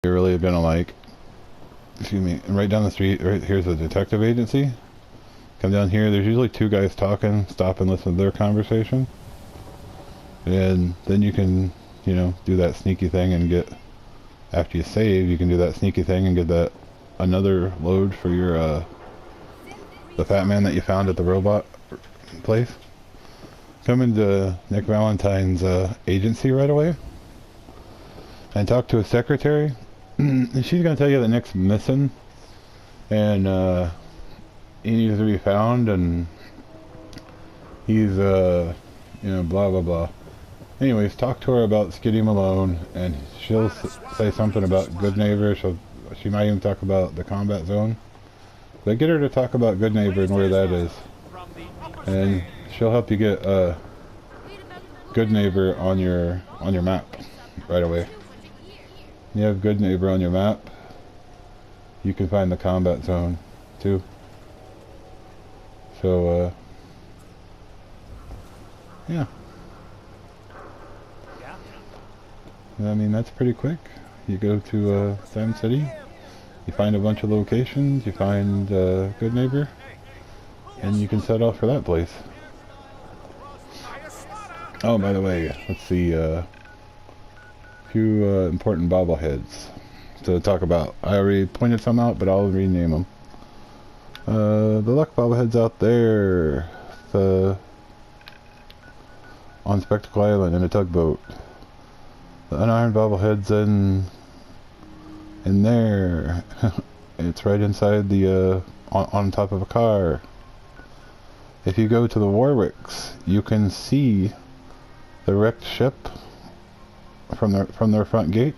you're really gonna like. Excuse me. And right down the street, right here's a detective agency. Come down here. There's usually two guys talking. Stop and listen to their conversation, and then you can, you know, do that sneaky thing and get. After you save, you can do that sneaky thing and get that another load for your the fat man that you found at the robot place. Come into Nick Valentine's agency right away and talk to his secretary. And she's gonna tell you that Nick's missing and he needs to be found and he's you know, blah blah blah. Anyways, talk to her about Skitty Malone and she'll say something about Good Neighbor. She might even talk about the combat zone. But get her to talk about Good Neighbor and where that is. And she'll help you get Good Neighbor on your map right away. You have Good Neighbor on your map, you can find the combat zone too. So yeah. I mean, that's pretty quick. You go to Sam City, you find a bunch of locations, you find Good Neighbor, and you can set off for that place. Oh, by the way, let's see, a few important bobbleheads to talk about. I already pointed some out, but I'll rename them. The luck bobbleheads out there, on Spectacle Island in a tugboat. The unarmed bobbleheads in there. It's right inside the on top of a car. If you go to the Warwicks, you can see the wrecked ship from their front gate.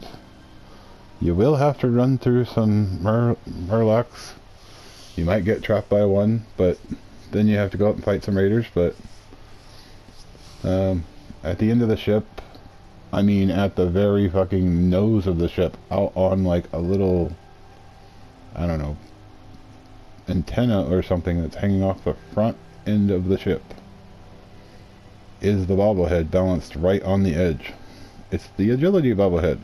You will have to run through some Murlocs. You might get trapped by one, but then you have to go up and fight some raiders. But at the end of the ship, I mean at the very fucking nose of the ship, out on like a little, I don't know, antenna or something that's hanging off the front end of the ship, is the bobblehead balanced right on the edge. It's the agility bobblehead.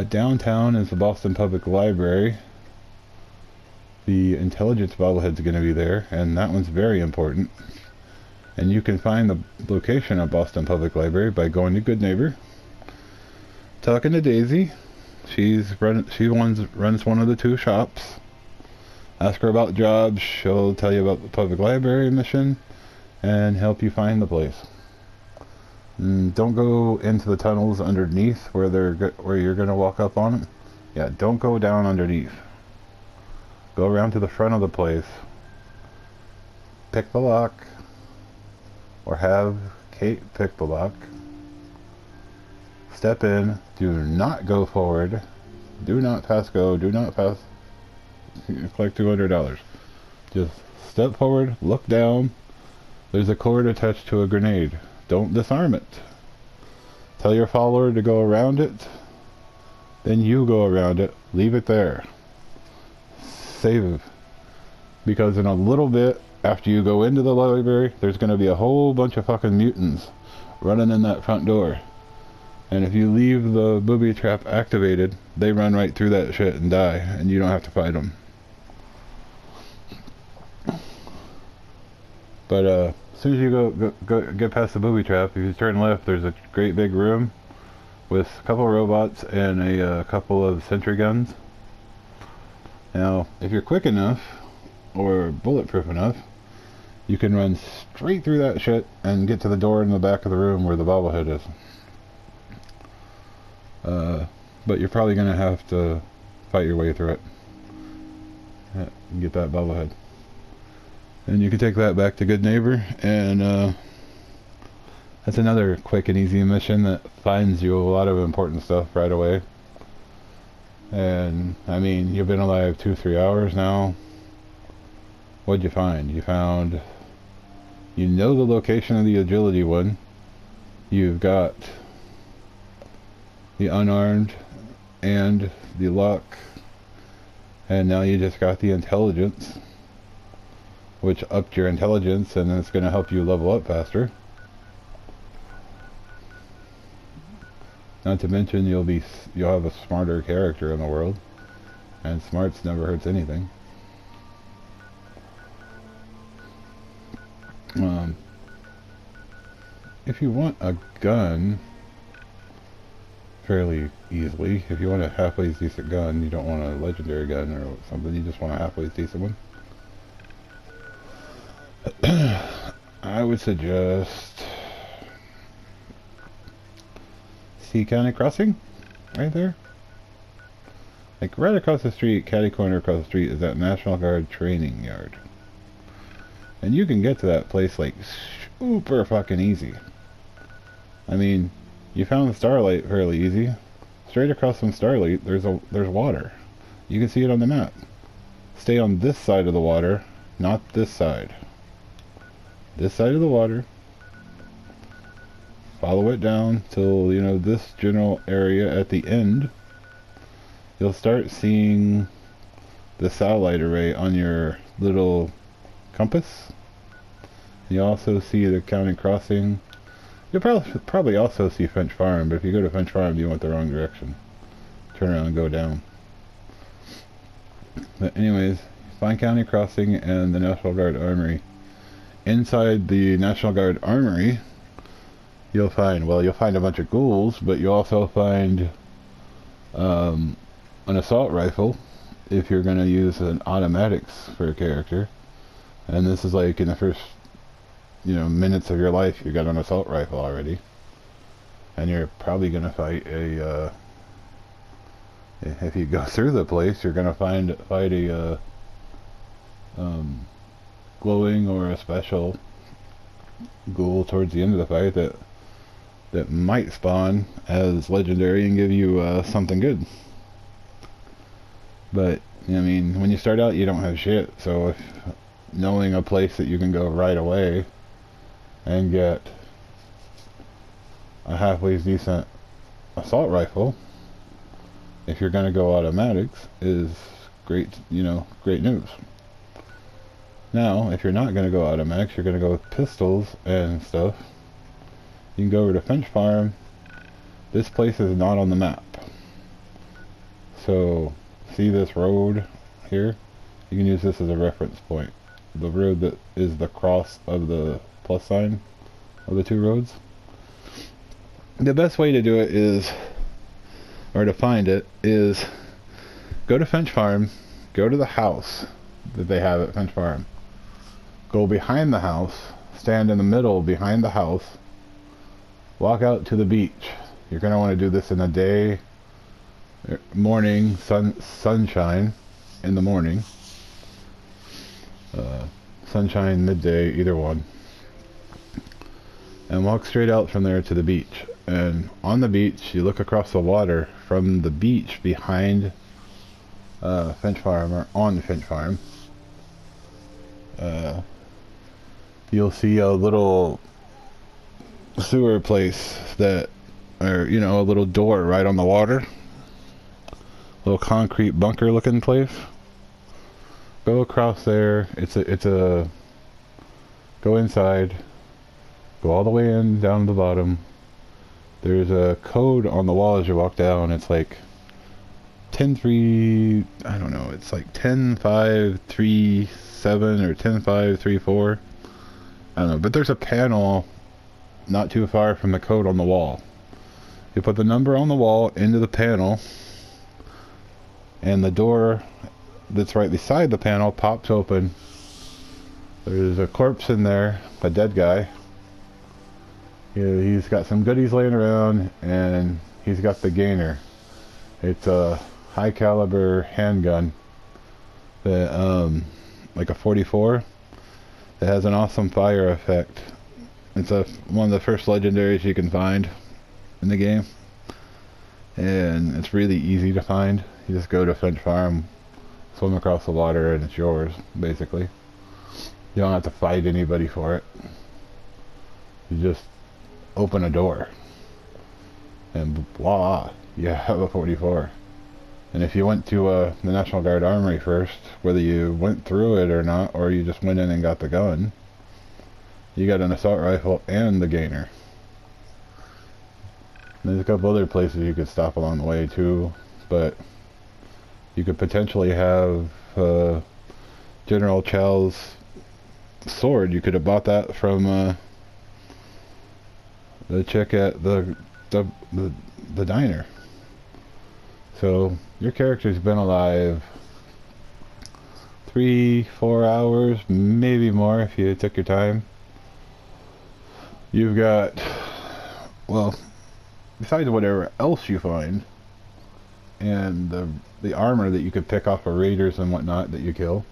Downtown is the Boston Public Library. The intelligence bobblehead's going to be there, and that one's very important. And you can find the location of Boston Public Library by going to Good Neighbor, talking to Daisy. She runs one of the two shops. Ask her about jobs. She'll tell you about the public library mission and help you find the place. And don't go into the tunnels underneath where you're gonna walk up on it. Yeah, don't go down underneath. Go around to the front of the place. Pick the lock, or have Kate pick the lock. Step in. Do not go forward. Do not pass go. Do not pass. Collect $200. Just step forward. Look down. There's a cord attached to a grenade. Don't disarm it. Tell your follower to go around it. Then you go around it. Leave it there. Save. Because in a little bit, after you go into the library, there's going to be a whole bunch of fucking mutants running in that front door. And if you leave the booby trap activated, they run right through that shit and die, and you don't have to fight them. But as soon as you get past the booby trap, if you turn left, there's a great big room with a couple of robots and a couple of sentry guns. Now, if you're quick enough, or bulletproof enough, you can run straight through that shit and get to the door in the back of the room where the bobblehead is. But you're probably going to have to fight your way through it and get that bobblehead. And you can take that back to Good Neighbor, and that's another quick and easy mission that finds you a lot of important stuff right away. And, I mean, you've been alive 2-3 hours now. What'd you find? You found, you know, the location of the agility one. You've got the unarmed and the luck, and now you just got the intelligence, which upped your intelligence, and it's going to help you level up faster. Not to mention you'll have a smarter character in the world, and smarts never hurts anything. If you want a gun fairly easily, if you want a halfway decent gun, you don't want a legendary gun or something, you just want a halfway decent one, I would suggest Sea County Crossing, right there. Like right across the street, catty corner across the street, is that National Guard training yard. And you can get to that place like super fucking easy. I mean, you found Starlight fairly easy. Straight across from Starlight, there's water. You can see it on the map. Stay on this side of the water, not this side. This side of the water. Follow it down till, you know, this general area at the end. You'll start seeing the satellite array on your little compass. You also see the county crossing. You'll probably also see Finch Farm, but if you go to Finch Farm, you went the wrong direction. Turn around and go down. But anyways, find County Crossing and the National Guard Armory. Inside the National Guard Armory, you'll find a bunch of ghouls, but you'll also find an assault rifle if you're going to use an automatics for a character. And this is like in the first, you know, minutes of your life, you got an assault rifle already, and you're probably gonna fight a. If you go through the place, you're gonna fight a glowing or a special ghoul towards the end of the fight that might spawn as legendary and give you something good. But I mean, when you start out, you don't have shit. So if knowing a place that you can go right away and get a halfway decent assault rifle, if you're going to go automatics, is great, you know, great news. Now, if you're not going to go automatics, you're going to go with pistols and stuff, you can go over to Finch Farm. This place is not on the map. So, see this road here? You can use this as a reference point. The road that is the cross of the plus sign of the two roads. The best way to do it is, or to find it, is go to Finch Farm, go to the house that they have at Finch Farm, go behind the house, stand in the middle behind the house, walk out to the beach. You're going to want to do this in the day, morning, sunshine in the morning, sunshine, midday, either one. And walk straight out from there to the beach. And on the beach, you look across the water from the beach behind Finch Farm, or on Finch Farm. You'll see a little sewer place that, or you know, a little door right on the water. Little concrete bunker looking place. Go across there. It's a go inside. Go all the way in, down to the bottom. There's a code on the wall as you walk down. It's like 10-3, I don't know, it's like 10-5-3-7 or 10-5-3-4. I don't know, but there's a panel not too far from the code on the wall. You put the number on the wall into the panel, and the door that's right beside the panel pops open. There's a corpse in there, a dead guy. He's got some goodies laying around, and he's got the gainer. It's a high caliber handgun that, like a 44, that has an awesome fire effect. It's one of the first legendaries you can find in the game, and it's really easy to find. You just go to Finch Farm, swim across the water, and it's yours, basically. You don't have to fight anybody for it. You just open a door, and voila, you have a 44. And if you went to the National Guard Armory first, whether you went through it or not, or you just went in and got the gun, you got an assault rifle and the gainer. There's a couple other places you could stop along the way too, but you could potentially have General Chow's sword. You could have bought that from the chick at the diner. So your character's been alive 3-4 hours, maybe more if you took your time. You've got, well, besides whatever else you find, and the armor that you could pick off of raiders and whatnot that you kill,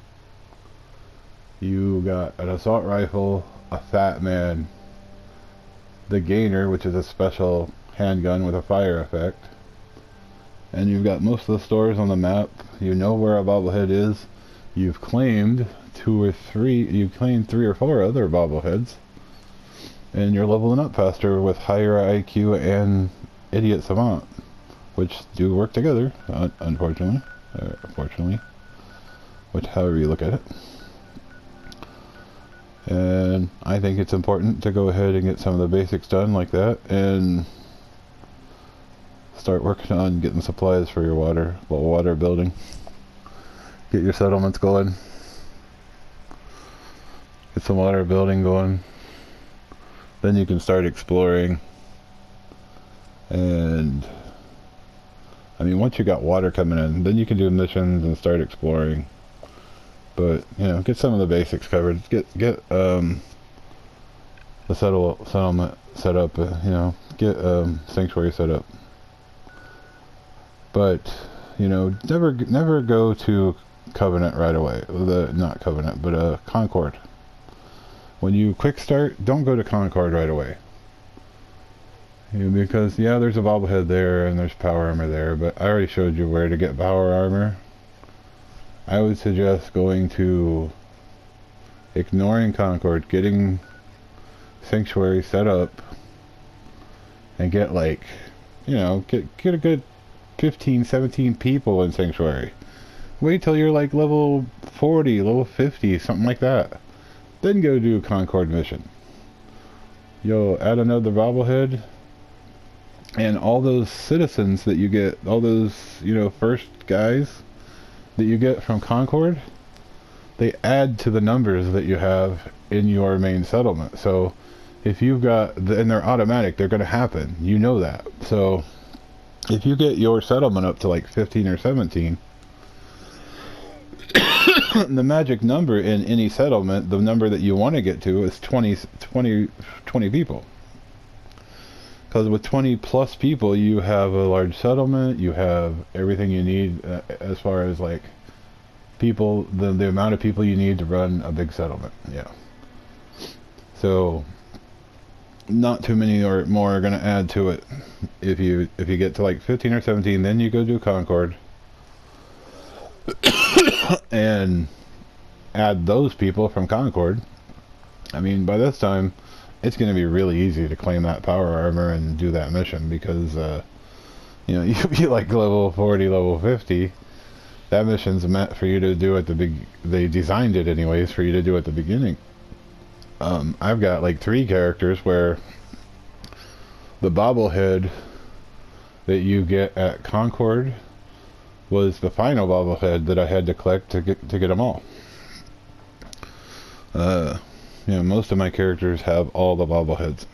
you got an assault rifle, a Fat Man, the Gainer, which is a special handgun with a fire effect, and you've got most of the stores on the map. You know where a bobblehead is. You've claimed 3 or 4 other bobbleheads, and you're leveling up faster with higher IQ and Idiot Savant, which do work together, unfortunately, or fortunately, however you look at it. And I think it's important to go ahead and get some of the basics done like that, and start working on getting supplies for your water building. Get your settlements going. Get some water building going. Then you can start exploring. And I mean, once you got water coming in, then you can do missions and start exploring. But you know, get some of the basics covered. Get the settlement set up. You know, get sanctuary set up. But you know, never go to Covenant right away. Not Covenant, but Concord. When you quick start, don't go to Concord right away. Because yeah, there's a bobblehead there and there's power armor there, but I already showed you where to get power armor. I would suggest ignoring Concord, getting Sanctuary set up, and get like, you know, get a good 15-17 people in Sanctuary. Wait till you're like level 40, level 50, something like that. Then go do Concord mission. You'll add another bobblehead, and all those citizens that you get, all those, you know, first guys that you get from Concord, they add to the numbers that you have in your main settlement. So if you've got, and they're automatic, they're going to happen. You know that. So if you get your settlement up to like 15 or 17, the magic number in any settlement, the number that you want to get to, is 20 people. Because with 20 plus people, you have a large settlement, you have everything you need as far as like people, the amount of people you need to run a big settlement. Yeah. So not too many or more are going to add to it. If you get to like 15 or 17, then you go do Concord and add those people from Concord. I mean, by this time, it's going to be really easy to claim that power armor and do that mission, because you know, you'll be like level 40, level 50. That mission's meant for you to do at the they designed it anyways for you to do at the beginning. I've got like 3 characters where the bobblehead that you get at Concord was the final bobblehead that I had to collect to get them all. You know, most of my characters have all the bobbleheads,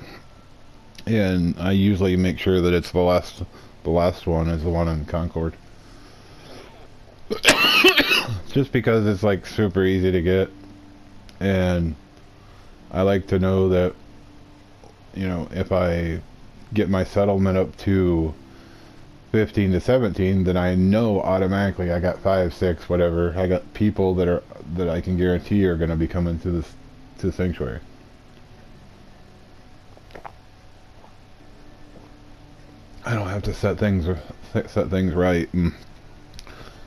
and I usually make sure that it's the last one is the one in Concord. Just because it's like super easy to get, and I like to know that, you know, if I get my settlement up to 15 to 17, then I know automatically I got 5, 6, whatever. I got people that I can guarantee are going to be coming to the Sanctuary. I don't have to set things right and,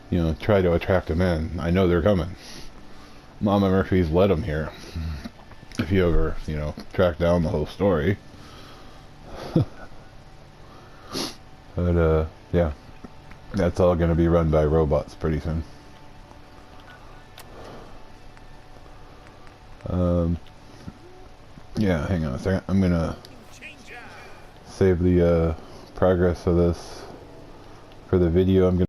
you know, try to attract them in. I know they're coming. Mama Murphy's led them here. If you ever, you know, track down the whole story. But yeah, that's all going to be run by robots pretty soon. Yeah, hang on a second. I'm going to save the progress of this for the video I'm going